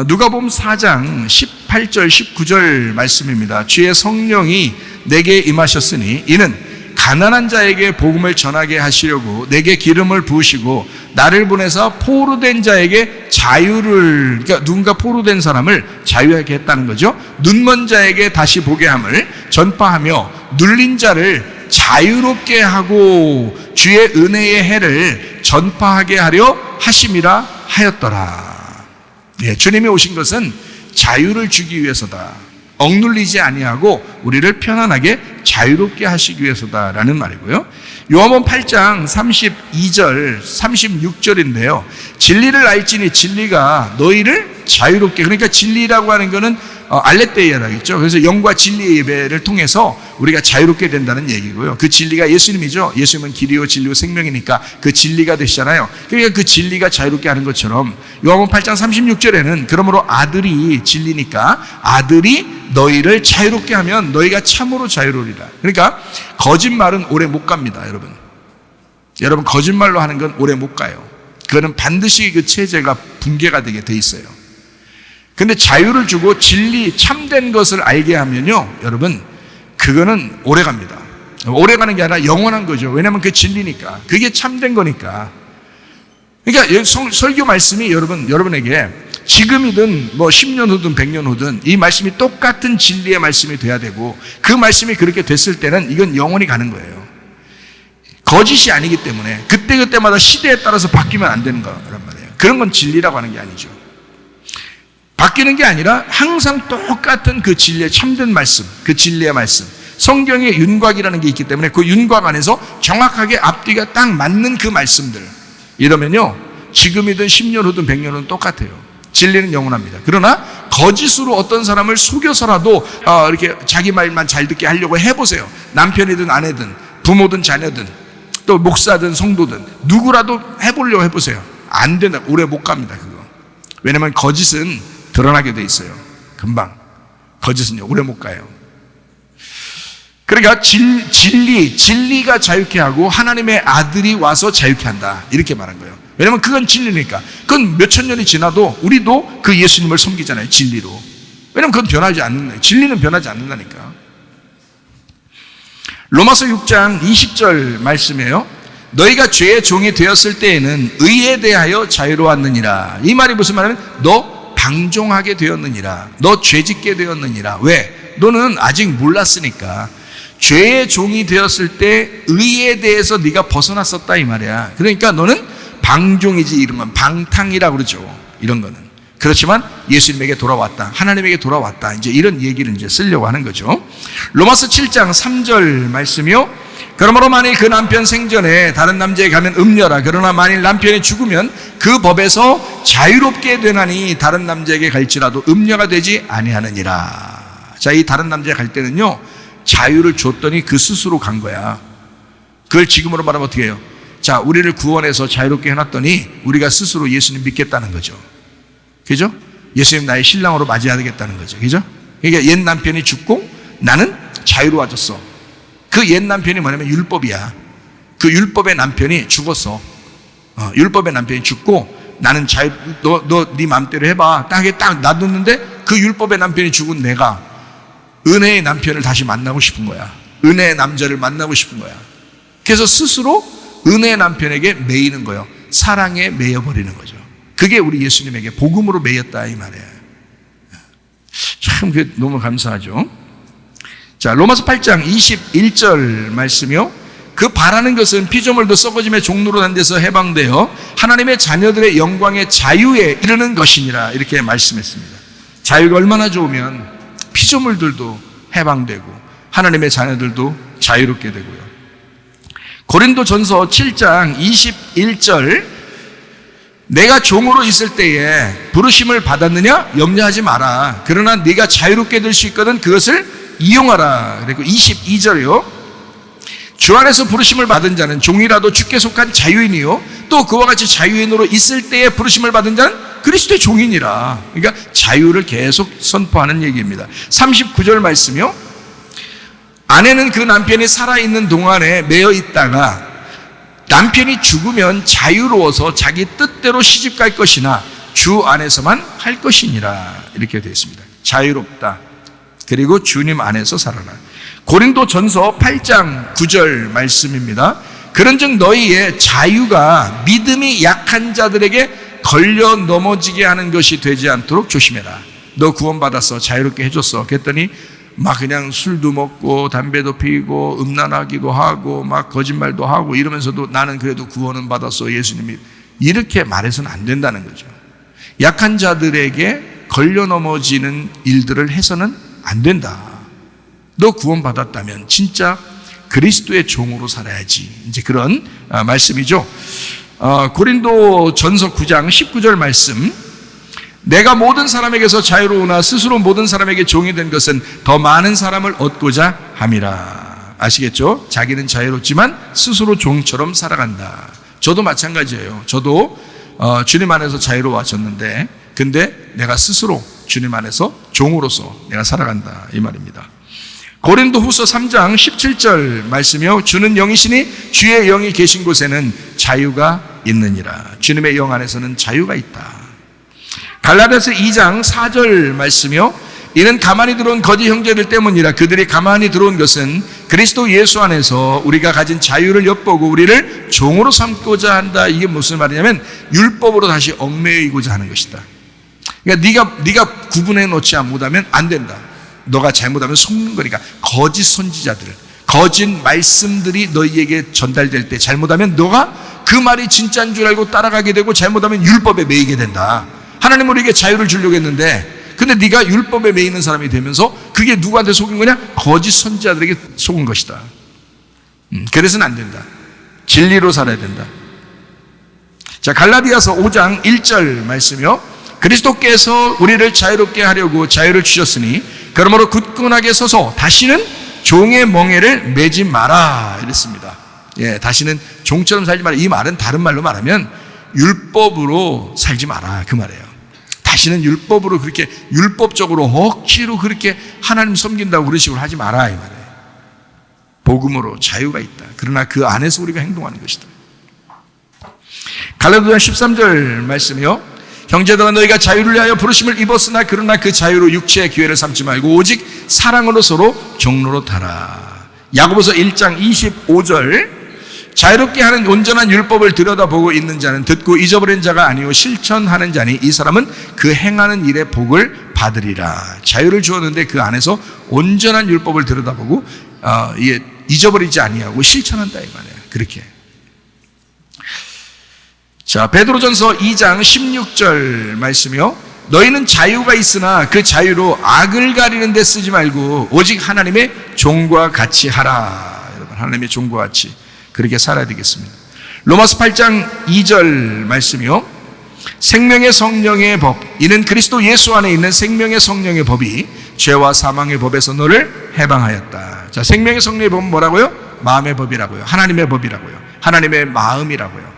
누가복음 4장 18절 19절 말씀입니다. 주의 성령이 내게 임하셨으니 이는 가난한 자에게 복음을 전하게 하시려고 내게 기름을 부으시고 나를 보내사 포로된 자에게 자유를, 그러니까 누군가 포로된 사람을 자유하게 했다는 거죠. 눈먼 자에게 다시 보게 함을 전파하며 눌린 자를 자유롭게 하고 주의 은혜의 해를 전파하게 하려 하심이라 하였더라. 예, 주님이 오신 것은 자유를 주기 위해서다. 억눌리지 아니하고 우리를 편안하게 자유롭게 하시기 위해서다라는 말이고요. 요한복음 8장 32절 36절인데요. 진리를 알지니 진리가 너희를 자유롭게, 그러니까 진리라고 하는 거는 알레테이아라겠죠. 그래서 영과 진리의 예배를 통해서 우리가 자유롭게 된다는 얘기고요. 그 진리가 예수님이죠. 예수님은 길이요 진리요 생명이니까 그 진리가 되시잖아요. 그러니까 그 진리가 자유롭게 하는 것처럼 요한복음 8장 36절에는 그러므로 아들이 진리니까 아들이 너희를 자유롭게 하면 너희가 참으로 자유로우리라. 그러니까 거짓말은 오래 못 갑니다, 여러분. 여러분 거짓말로 하는 건 오래 못 가요. 그거는 반드시 그 체제가 붕괴가 되게 돼 있어요. 근데 자유를 주고 진리 참된 것을 알게 하면요, 여러분 그거는 오래 갑니다. 오래 가는 게 아니라 영원한 거죠. 왜냐하면 그 진리니까, 그게 참된 거니까. 그러니까 설교 말씀이 여러분에게 지금이든 뭐 10년 후든 100년 후든 이 말씀이 똑같은 진리의 말씀이 돼야 되고, 그 말씀이 그렇게 됐을 때는 이건 영원히 가는 거예요. 거짓이 아니기 때문에 그때그때마다 시대에 따라서 바뀌면 안 되는 거란 말이에요. 그런 건 진리라고 하는 게 아니죠. 바뀌는 게 아니라 항상 똑같은 그 진리의 참된 말씀, 그 진리의 말씀, 성경에 윤곽이라는 게 있기 때문에 그 윤곽 안에서 정확하게 앞뒤가 딱 맞는 그 말씀들, 이러면요 지금이든 10년 후든 100년 후든 똑같아요. 진리는 영원합니다. 그러나 거짓으로 어떤 사람을 속여서라도 이렇게 자기 말만 잘 듣게 하려고 해보세요. 남편이든 아내든 부모든 자녀든 또 목사든 성도든 누구라도 해보려고 해보세요. 안 된다. 오래 못 갑니다, 그거. 왜냐면 거짓은 드러나게 돼 있어요. 금방. 거짓은요, 오래 못 가요. 그러니까 진리가 자유케 하고 하나님의 아들이 와서 자유케 한다. 이렇게 말한 거예요. 왜냐면 그건 진리니까. 그건 몇천 년이 지나도 우리도 그 예수님을 섬기잖아요, 진리로. 왜냐면 그건 변하지 않는 거예요. 진리는 변하지 않는다니까. 로마서 6장 20절 말씀이에요. 너희가 죄의 종이 되었을 때에는 의에 대하여 자유로웠느니라. 이 말이 무슨 말이냐면 너 방종하게 되었느니라. 너 죄짓게 되었느니라. 왜? 너는 아직 몰랐으니까. 죄의 종이 되었을 때 의에 대해서 네가 벗어났었다 이 말이야. 그러니까 너는 방종이지. 이런 건 방탕이라고 그러죠. 이런 거는. 그렇지만 예수님에게 돌아왔다. 하나님에게 돌아왔다. 이제 이런 얘기를 이제 쓰려고 하는 거죠. 로마서 7장 3절 말씀이요. 그러므로 만일 그 남편 생전에 다른 남자에 가면 음녀라. 그러나 만일 남편이 죽으면 그 법에서 자유롭게 되나니 다른 남자에게 갈지라도 음녀가 되지 아니하느니라. 자, 이 다른 남자에 갈 때는요, 자유를 줬더니 그 스스로 간 거야. 그걸 지금으로 말하면 어떻게 해요? 자, 우리를 구원해서 자유롭게 해놨더니 우리가 스스로 예수님 믿겠다는 거죠. 그죠? 예수님 나의 신랑으로 맞이해야 되겠다는 거죠. 그죠? 그러니까 옛 남편이 죽고 나는 자유로워졌어. 그 옛 남편이 뭐냐면 율법이야. 그 율법의 남편이 죽었어. 율법의 남편이 죽고 나는 너 네 맘대로 해봐. 딱 놔뒀는데 그 율법의 남편이 죽은 내가 은혜의 남편을 다시 만나고 싶은 거야. 은혜의 남자를 만나고 싶은 거야. 그래서 스스로 은혜의 남편에게 매이는 거예요. 사랑에 매여버리는 거죠. 그게 우리 예수님에게 복음으로 매였다 이 말이에요. 참 너무 감사하죠. 자, 로마서 8장 21절 말씀이요. 그 바라는 것은 피조물도 썩어짐의 종로로 난 데서 해방되어 하나님의 자녀들의 영광의 자유에 이르는 것이니라. 이렇게 말씀했습니다. 자유가 얼마나 좋으면 피조물들도 해방되고 하나님의 자녀들도 자유롭게 되고요. 고린도전서 7장 21절 내가 종으로 있을 때에 부르심을 받았느냐? 염려하지 마라. 그러나 네가 자유롭게 될 수 있거든 그것을 이용하라. 그리고 22절이요. 주 안에서 부르심을 받은 자는 종이라도 주께 속한 자유인이요. 또 그와 같이 자유인으로 있을 때에 부르심을 받은 자는 그리스도의 종이니라. 그러니까 자유를 계속 선포하는 얘기입니다. 39절 말씀이요. 아내는 그 남편이 살아있는 동안에 매여 있다가 남편이 죽으면 자유로워서 자기 뜻대로 시집갈 것이나 주 안에서만 할 것이니라. 이렇게 되어 있습니다. 자유롭다. 그리고 주님 안에서 살아라. 고린도전서 8장 9절 말씀입니다. 그런즉 너희의 자유가 믿음이 약한 자들에게 걸려 넘어지게 하는 것이 되지 않도록 조심해라. 너 구원받았어. 자유롭게 해줬어. 그랬더니 막 그냥 술도 먹고 담배도 피고 음란하기도 하고 막 거짓말도 하고 이러면서도 나는 그래도 구원은 받았어. 예수님이. 이렇게 말해서는 안 된다는 거죠. 약한 자들에게 걸려 넘어지는 일들을 해서는 안 된다. 너 구원받았다면 진짜 그리스도의 종으로 살아야지. 이제 그런 말씀이죠. 고린도전서 9장 19절 말씀. 내가 모든 사람에게서 자유로우나 스스로 모든 사람에게 종이 된 것은 더 많은 사람을 얻고자 함이라. 아시겠죠? 자기는 자유롭지만 스스로 종처럼 살아간다. 저도 마찬가지예요. 저도 주님 안에서 자유로워졌는데 근데 내가 스스로 주님 안에서 종으로서 내가 살아간다 이 말입니다. 고린도후서 3장 17절 말씀이요. 주는 영이시니 주의 영이 계신 곳에는 자유가 있느니라. 주님의 영 안에서는 자유가 있다. 갈라디아서 2장 4절 말씀이요. 이는 가만히 들어온 거짓 형제들 때문이라. 그들이 가만히 들어온 것은 그리스도 예수 안에서 우리가 가진 자유를 엿보고 우리를 종으로 삼고자 한다. 이게 무슨 말이냐면 율법으로 다시 얽매이고자 하는 것이다. 그러니까 네가 구분해 놓지 못하면 안 된다. 너가 잘못하면 속는 거니까. 거짓 선지자들, 거짓 말씀들이 너희에게 전달될 때 잘못하면 너가 그 말이 진짜인 줄 알고 따라가게 되고 잘못하면 율법에 매이게 된다. 하나님은 우리에게 자유를 주려고 했는데 근데 네가 율법에 매이는 사람이 되면서 그게 누구한테 속인 거냐? 거짓 선지자들에게 속은 것이다. 그래서는 안 된다. 진리로 살아야 된다. 자, 갈라디아서 5장 1절 말씀이요. 그리스도께서 우리를 자유롭게 하려고 자유를 주셨으니 그러므로 굳건하게 서서 다시는 종의 멍에를 매지 마라 이랬습니다. 예, 다시는 종처럼 살지 마라. 이 말은 다른 말로 말하면 율법으로 살지 마라 그 말이에요. 다시는 율법으로 그렇게 율법적으로 억지로 그렇게 하나님 섬긴다고 그런 식으로 하지 마라 이 말이에요. 복음으로 자유가 있다. 그러나 그 안에서 우리가 행동하는 것이다. 갈라디아 13절 말씀이요. 형제들아 너희가 자유를 위하여 부르심을 입었으나 그러나 그 자유로 육체의 기회를 삼지 말고 오직 사랑으로 서로 종로로 타라. 야고보서 1장 25절 자유롭게 하는 온전한 율법을 들여다보고 있는 자는 듣고 잊어버린 자가 아니요 실천하는 자니 이 사람은 그 행하는 일의 복을 받으리라. 자유를 주었는데 그 안에서 온전한 율법을 들여다보고 잊어버리지 아니하고 실천한다 이 말이에요. 그렇게. 자, 베드로전서 2장 16절 말씀이요. 너희는 자유가 있으나 그 자유로 악을 가리는 데 쓰지 말고 오직 하나님의 종과 같이 하라. 여러분, 하나님의 종과 같이 그렇게 살아야 되겠습니다. 로마서 8장 2절 말씀이요. 생명의 성령의 법, 이는 그리스도 예수 안에 있는 생명의 성령의 법이 죄와 사망의 법에서 너를 해방하였다. 자, 생명의 성령의 법은 뭐라고요? 마음의 법이라고요. 하나님의 법이라고요. 하나님의 마음이라고요.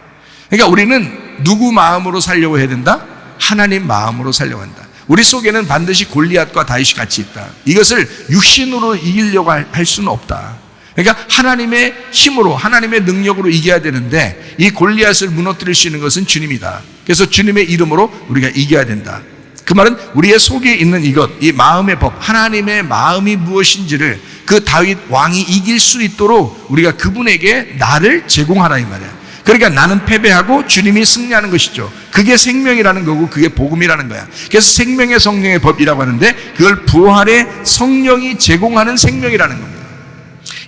그러니까 우리는 누구 마음으로 살려고 해야 된다? 하나님 마음으로 살려고 한다. 우리 속에는 반드시 골리앗과 다윗이 같이 있다. 이것을 육신으로 이기려고 할 수는 없다. 그러니까 하나님의 힘으로 하나님의 능력으로 이겨야 되는데 이 골리앗을 무너뜨릴 수 있는 것은 주님이다. 그래서 주님의 이름으로 우리가 이겨야 된다. 그 말은 우리의 속에 있는 이것, 이 마음의 법, 하나님의 마음이 무엇인지를 그 다윗 왕이 이길 수 있도록 우리가 그분에게 나를 제공하라 이 말이야. 그러니까 나는 패배하고 주님이 승리하는 것이죠. 그게 생명이라는 거고 그게 복음이라는 거야. 그래서 생명의 성령의 법이라고 하는데 그걸 부활의 성령이 제공하는 생명이라는 겁니다.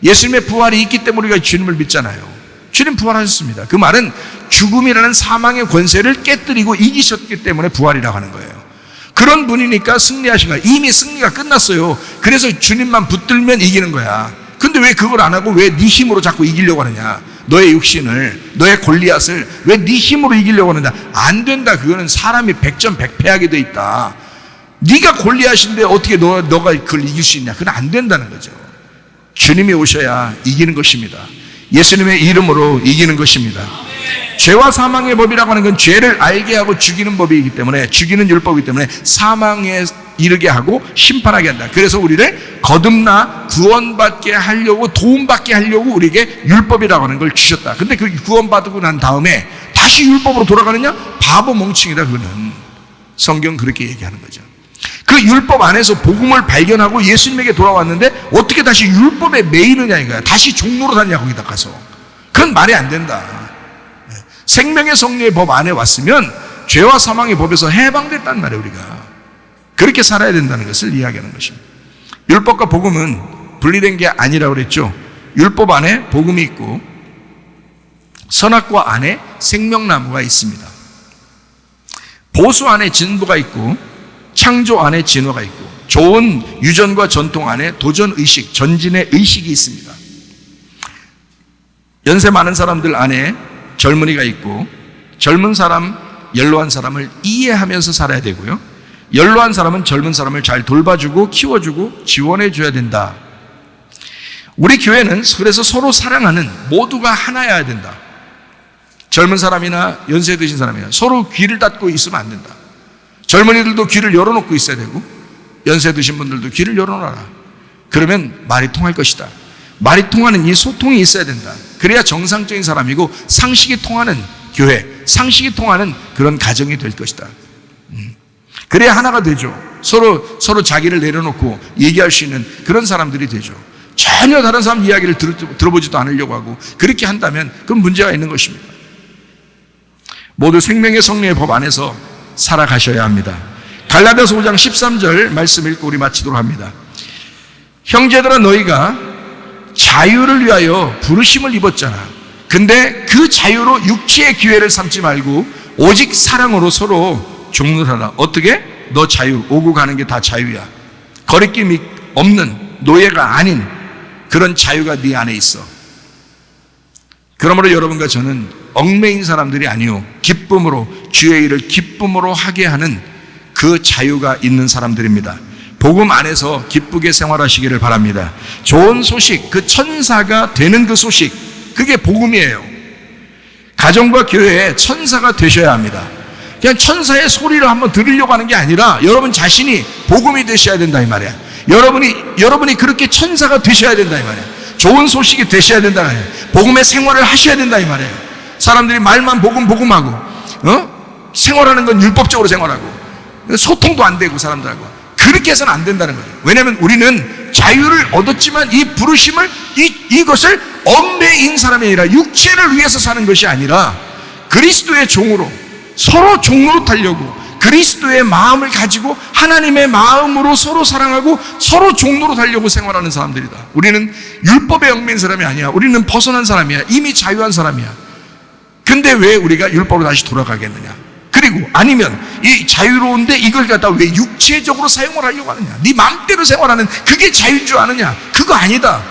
예수님의 부활이 있기 때문에 우리가 주님을 믿잖아요. 주님 부활하셨습니다. 그 말은 죽음이라는 사망의 권세를 깨뜨리고 이기셨기 때문에 부활이라고 하는 거예요. 그런 분이니까 승리하신 거야. 이미 승리가 끝났어요. 그래서 주님만 붙들면 이기는 거야. 근데 왜 그걸 안 하고 왜 네 힘으로 자꾸 이기려고 하느냐? 너의 육신을, 너의 골리앗을 왜 네 힘으로 이기려고 하느냐? 안 된다. 그거는 사람이 백전백패하게 돼 있다. 네가 골리앗인데 어떻게 너가 그걸 이길 수 있냐? 그건 안 된다는 거죠. 주님이 오셔야 이기는 것입니다. 예수님의 이름으로 이기는 것입니다. 죄와 사망의 법이라고 하는 건 죄를 알게 하고 죽이는 법이기 때문에, 죽이는 율법이기 때문에 사망에 이르게 하고 심판하게 한다. 그래서 우리를 거듭나 구원받게 하려고, 도움받게 하려고 우리에게 율법이라고 하는 걸 주셨다. 근데 그 구원받고 난 다음에 다시 율법으로 돌아가느냐? 바보 멍청이다. 그거는 성경 그렇게 얘기하는 거죠. 그 율법 안에서 복음을 발견하고 예수님에게 돌아왔는데 어떻게 다시 율법에 매이느냐 이거야. 다시 종로로 다니냐 거기다 가서. 그건 말이 안 된다. 생명의 성령의 법 안에 왔으면 죄와 사망의 법에서 해방됐단 말이에요. 우리가 그렇게 살아야 된다는 것을 이야기하는 것입니다. 율법과 복음은 분리된 게 아니라고 그랬죠. 율법 안에 복음이 있고 선악과 안에 생명나무가 있습니다. 보수 안에 진보가 있고 창조 안에 진화가 있고 좋은 유전과 전통 안에 도전의식, 전진의 의식이 있습니다. 연세 많은 사람들 안에 젊은이가 있고 젊은 사람, 연로한 사람을 이해하면서 살아야 되고요. 연로한 사람은 젊은 사람을 잘 돌봐주고 키워주고 지원해줘야 된다. 우리 교회는 그래서 서로 사랑하는, 모두가 하나여야 된다. 젊은 사람이나 연세 드신 사람이나 서로 귀를 닫고 있으면 안 된다. 젊은이들도 귀를 열어놓고 있어야 되고 연세 드신 분들도 귀를 열어놔라. 그러면 말이 통할 것이다. 말이 통하는 이 소통이 있어야 된다. 그래야 정상적인 사람이고 상식이 통하는 교회, 상식이 통하는 그런 가정이 될 것이다. 그래야 하나가 되죠. 서로 자기를 내려놓고 얘기할 수 있는 그런 사람들이 되죠. 전혀 다른 사람 이야기를 들어보지도 않으려고 하고 그렇게 한다면 그건 문제가 있는 것입니다. 모두 생명의 성령의 법 안에서 살아가셔야 합니다. 갈라디아서 5장 13절 말씀 읽고 우리 마치도록 합니다. 형제들아 너희가 자유를 위하여 부르심을 입었잖아. 근데 그 자유로 육체의 기회를 삼지 말고 오직 사랑으로 서로 종노하라. 어떻게? 너 자유, 오고 가는 게 다 자유야. 거리낌이 없는, 노예가 아닌 그런 자유가 네 안에 있어. 그러므로 여러분과 저는 얽매인 사람들이 아니요 기쁨으로, 주의 일을 기쁨으로 하게 하는 그 자유가 있는 사람들입니다. 복음 안에서 기쁘게 생활하시기를 바랍니다. 좋은 소식, 그 천사가 되는 그 소식, 그게 복음이에요. 가정과 교회에 천사가 되셔야 합니다. 그냥 천사의 소리를 한번 들으려고 하는 게 아니라 여러분 자신이 복음이 되셔야 된다 이 말이야. 여러분이 그렇게 천사가 되셔야 된다 이 말이야. 좋은 소식이 되셔야 된다 이 말이야. 복음의 생활을 하셔야 된다 이 말이에요. 사람들이 말만 복음하고 생활하는 건 율법적으로 생활하고 소통도 안 되고 사람들하고 그렇게 해서는 안 된다는 거죠. 왜냐하면 우리는 자유를 얻었지만 이 부르심을 이것을 엄매인 사람이 아니라 육체를 위해서 사는 것이 아니라 그리스도의 종으로 서로 종으로 타려고 그리스도의 마음을 가지고 하나님의 마음으로 서로 사랑하고 서로 종로로 살려고 생활하는 사람들이다. 우리는 율법에 얽매인 사람이 아니야. 우리는 벗어난 사람이야. 이미 자유한 사람이야. 근데 왜 우리가 율법으로 다시 돌아가겠느냐? 그리고 아니면 이 자유로운데 이걸 갖다 왜 육체적으로 사용을 하려고 하느냐? 네 마음대로 생활하는 그게 자유인 줄 아느냐? 그거 아니다.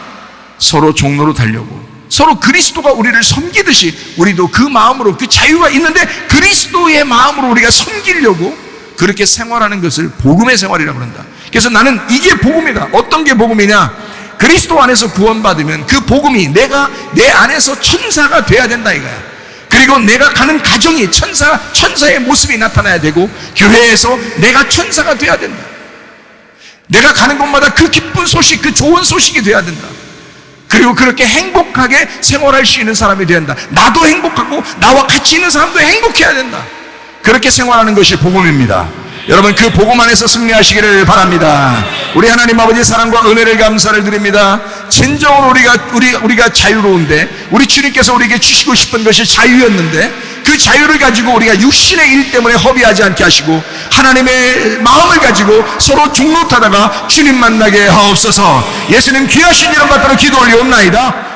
서로 종로로 달려고 서로 그리스도가 우리를 섬기듯이 우리도 그 마음으로 그 자유가 있는데 그리스도의 마음으로 우리가 섬기려고 그렇게 생활하는 것을 복음의 생활이라고 그런다. 그래서 나는 이게 복음이다. 어떤 게 복음이냐? 그리스도 안에서 구원받으면 그 복음이 내가 내 안에서 천사가 돼야 된다 이거야. 그리고 내가 가는 가정이 천사의 모습이 나타나야 되고 교회에서 내가 천사가 돼야 된다. 내가 가는 곳마다 그 기쁜 소식, 그 좋은 소식이 돼야 된다. 그리고 그렇게 행복하게 생활할 수 있는 사람이 돼야 된다. 나도 행복하고 나와 같이 있는 사람도 행복해야 된다. 그렇게 생활하는 것이 복음입니다. 여러분 그 복음 안에서 승리하시기를 바랍니다. 우리 하나님 아버지의 사랑과 은혜를 감사를 드립니다. 진정으로 우리가 자유로운데 우리 주님께서 우리에게 주시고 싶은 것이 자유였는데 그 자유를 가지고 우리가 육신의 일 때문에 허비하지 않게 하시고 하나님의 마음을 가지고 서로 중노타다가 주님 만나게 하옵소서. 예수님 귀하신 이름 받들어 기도 올리옵나이다.